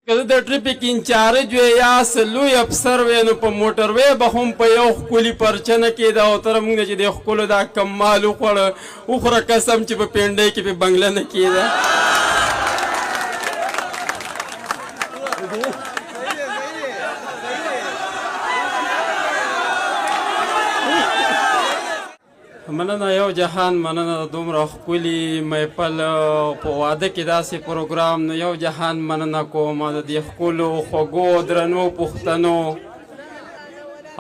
که د ټریفیک انچارج وې یا لوی افسر وې نو په موټر وې به هم په یو ښکلي پرچه نه کېده او تر موږ نه چې د ښکلو دا کمال وخوړه وخوره قسم چې په پینډۍ کې په بنګله نه کېده مننه یو جهان مننه د دومره ښکلي محفل په واده کې داسې پروګرام نو یو جهان مننه کوم د دې ښکلو خوږو درنو پښتنو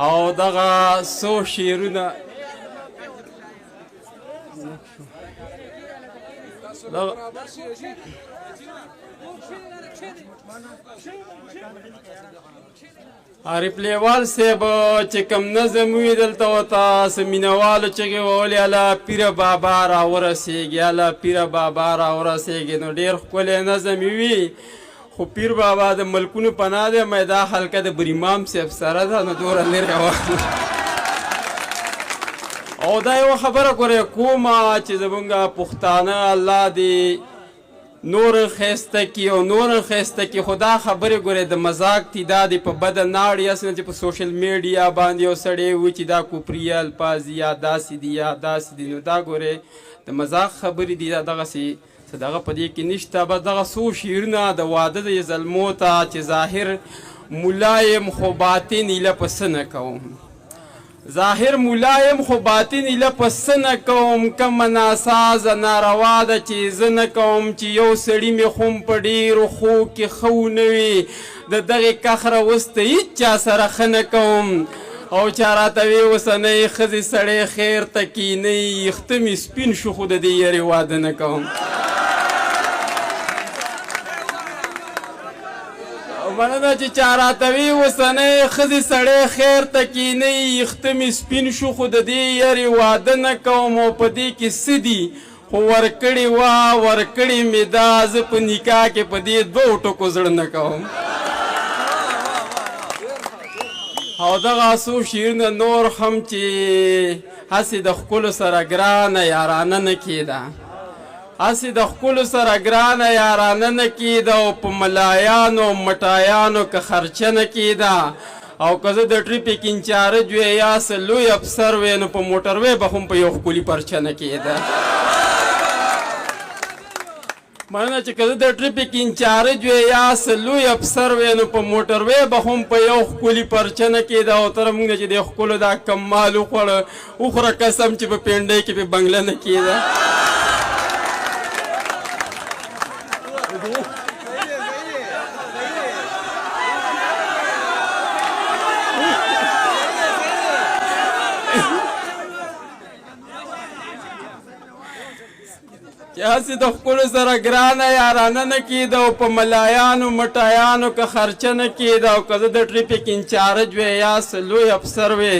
او دغه څو شعرونه عارف لیوال صاحب چې کوم نظم وي دلته ورته څه مینهوالو چغې وهلې اله پیره بابا راورسېږي اله پیره بابا راورسېږي نو ډېر ښکلی نظم یې وي خو پیر بابا د ملکونو پناه دی مې دا حلقه د بریمام صاحب سره ده نو دومره لرې روان او دا یوه خبره ګورې کومه چې زمونږ پښتانه الله دې نور خیسته کی او نور خیسته کی خدا خبرې ګورې د مذاق دي دا دې په بده ناړي اصلا چې په سوشل میډیا باندې یو سړی وي چې دا کفري الفاظ یا داسې دي یا داسې دي نو دا ګورې د مذاق خبرې دي دا دغسې څه دغه په دې کې نشته بس دغه څو شعرونه د واده د زلمو ته چې ظاهر ملایم خو باطن ایله پسه نه کوم ظاهر ملایم خو باطن ایله پسه نه کوم کمه ناسازه ناروا ده چې زه نه کوم چې یو سړي مې خو په ډېرو خو کې ښه ونه وي د دغې کخره اوس ته هېڅ چا سره ښه نه کوم او چا راته وې اوسنۍ ښځې سړی خیر ته کینئ یخته مې سپین شو خو د دې یارې واده نه کوم مننه چې چا راته وې اوسنۍ ښځې سړی خیر ته کینئ یخته مې سپین شو خو د دې یارې واده نه کوم او په دې کې څه دي خو ورکړې وه ورکړې مې دا زه په نکاح کې په دې دوو ټکو زړه نه کوم او دغه څو شعرونه نور هم چې هسې د ښکلو سره ګرانه یارانه نه کېده هسې د ښکلو سره ګرانه یارانه نه کېده او په ملایانو مټایانو که خرچه نه کېده او که زه د ټریفیک انچارج وې یا څه لوی افسر وې نو په موټر وې به هم په یو ښکلي پرچه نه کېده مننه چې که زه د ټریفیک انچارج وې یا څه لوی افسر وې نو په موټر وې به هم په یو ښکلي پرچه نه کېده او تر موږ چې د ښکلو دا کمال وخوړه وخوره قسم چې په پینډۍ کې په بنګله نه کېده چې هسې د ښکلو سره ګرانه یارانه نه کېده او په ملایانو مټایانو که خرچه نه کېده او که زه د ټریفیک انچارج وې یا څه لوی افسر وې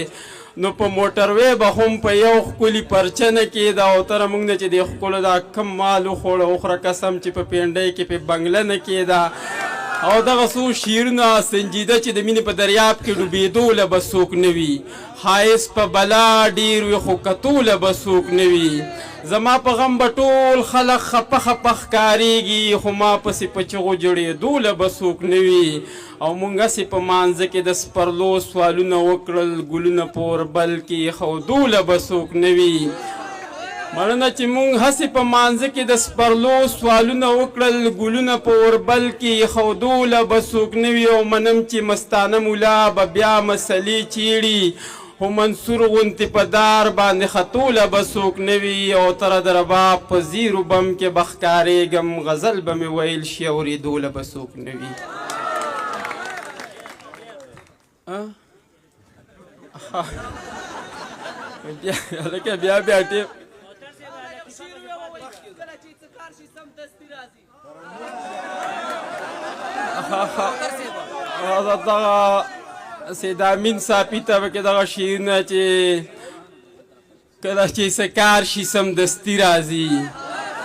نو په موټر وې به هم په یو ښکلي پرچه نه کېده او تر موږ نه چې د ښکلو دا کم مال وخوړه وخوره قسم چې په پینډۍ کې په بنګله نه کېده او دغه څو شعرونه سنجیده چې د مینې په دریاب کې ډوبېدو له به څوک نه وي ښایست په بلا ډېر وي خو کتو له به څوک نه وي زما په غم به ټول خلک خپه خپه ښکارېږي خو ما پسې په چغو جوړېدو له به څوک نه وي او موږ هسې په مانځه کې د سپرلو سوالونه وکړل ګلونه په اوربل کې ښودو له به څوک نه وي مننه چې موږ هسې په مانځه کې د سپرلو سوالونه وکړل ګلونه په اوربل کې ښودو له به څوک نه وي او منم چې مستانه ملا به بیا مسلې چیړي خو منصور غوندې په دار باندې خطو له به څوک نه وي او تره د رباب په زیرو بم کې به ښکارېږم غزل به مې ویل شي اورېدو له به څوک نه وي هلکه بیا بیا ټیپ دغه سید امین صاحبي ته به کې دغه شعرونه چې کله چې څه کار شي سمدستي راځي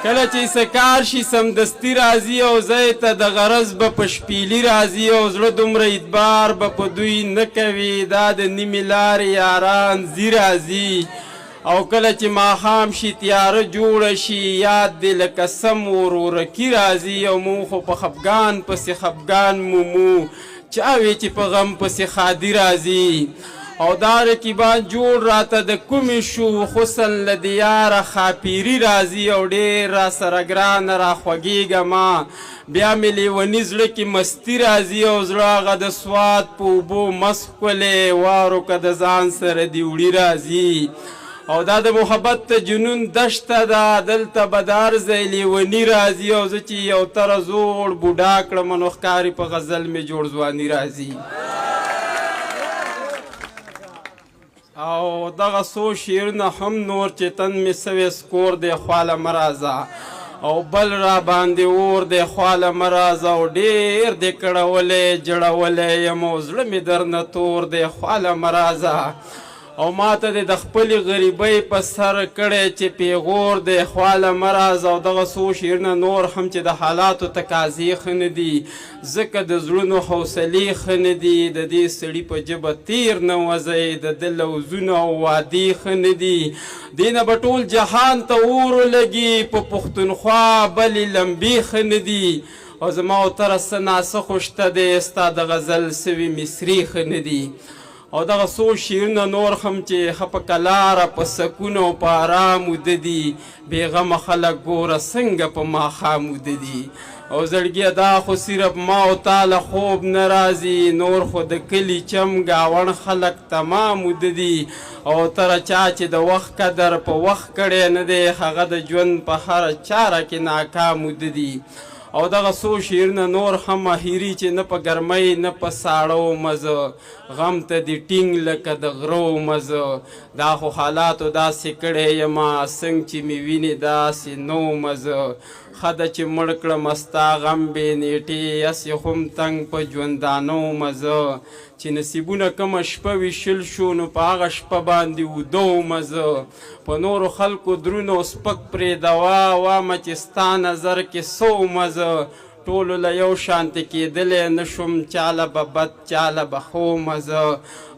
کله چې څه کار شي سمدستي راځي او ځای ته د غرض به په شپیلي راځي او زړه دومره اعتبار به په دوی نه کوي دا د نیمې لارې یاران ځي راځي او کله چې ماښام شي تیاره جوړه شي یاد دې لکه سم ورورکي راځي او مو خو په خفګان پسې خفګان مومو چا وی چې په غم پسې ښادي راځي او دا رقیبان جوړ راته د کومې شو حسن له د یاره خاپیري راځي او ډېر را سره ګرانه راخوږېږه بیا مې لیوني زړه کې مستي راځي او زړه هغه د سوات په اوبو مست ښکلی وارو که د ځان سره دې وړي راځي او دا د محبت ته جنون دشته ده دلته به د هر ځای لیوني راځي او زه چې یو تره زوړ بوډا کړم نو ښکاري په غزل مې جوړ ځواني راځي او دغه څو شعرونه هم نور چې تن مې سوی سکور دی خواله مه راځه او بل را باندې اور دی خواله مه راځه او ډېر دی کړولی جړولی یم او زړه مې درنه تور دی خواله مه راځه او ما ته د خپلې غریبۍ په سر کړی چې پیغور دی خواله مه راځه او دغه څو شعرونه نور هم چې د حالاتو تقاضې ښه نه دي ځکه د زړونو حوصلې ښه نه دي د دې سړي په ژبه تیر نه وځئ د ده لوظونه او وعدې ښه نه دي دې نه به ټول جهان ته اور ولګي په پښتونخوا بلې لمبې ښه نه دي او زما او تره څه ناسه خو شته دی ستا د غزل سوي مصري ښه نه دي او دغه څو شعرونه نور هم چې ښه په کلاره په سکون او په ارام وده دي بېغمه خلک ګوره څنګه په ماښام وده دي او زړګیه دا خو صرف ما او تا له خوب نه راځي نور خو د کلي چم ګاوڼ خلک تمام وده دي او تره چا چې د وخت قدر په وخت کړی نه دی هغه د ژوند په هره چاره کې ناکام وده دي او دغه څو شعرونه نور هم ماهري چې نه په ګرمۍ نه په ساړو مزه غم ته دې ټینګ لکه د غرو مزه دا خو حالاتو داسې کړی یمه څنګه چې مې وینې داسې نو مزه ښه ده چې مړ کړم ستا غم بې نیټې هسې هم تنګ په ژوندانو مزه چې نصیبونه کومه شپه ویشل شو نو په هغه شپه باندې وده مزه په نورو خلکو درونو سپک پرېږدوه وامه چې ستا نظر کې څو مزه ټولو له یو شانتې کېدلی نه شوم چاله به بد چاله به ښو مزه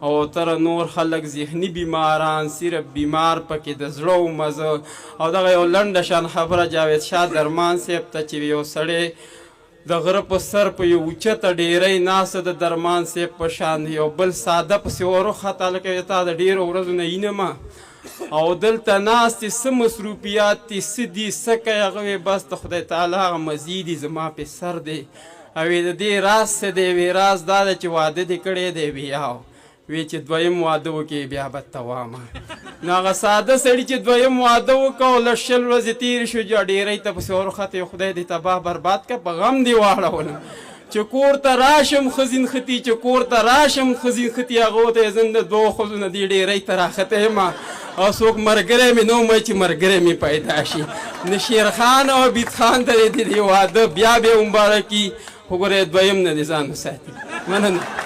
او تره نور خلک ذهني بیماران صرف بیمار پکې د زړه مزه او دغه یو لنډه شان خبره جاوید شاه درمان صاحب ته چې یو سړی د غره په سر په یو اوچته ډیرۍ ناسته د درمان صاحب په شان یو بل ساده پسې وروخته لکه تا د ډېرو ورځو نه اینمه او دلته ناستې څه مصروفیات دي څه دي څه کوې هغه وی بس د خدای تعالی هغه مزیدي زما پې سر دی او د دې راز څه دی وی راز دا ده چې واده دې کړی دی ویاو وی چې دویم واده وکړې بیا به ته وامه نو هغه ساده سړي چې دویم واده وکړه او له 20 ورځې تېرې شو ډېرۍ ته پسې وروخته خدای دې تباه برباد کړه په غم دې واړولم چې کور ته راشم ښځین ختي چې کور ته راشم ښځین ختي هغه ته یې زه د دوو ښځو نه دې ډېرۍ ته راښته یم او څوک ملګری مې نه ومه چې ملګری مې پیدا شي نه شیرخان او عبید خان ته دې واده بیا مبارکي خو ګوره دویم نه دې ځان وساتي مننه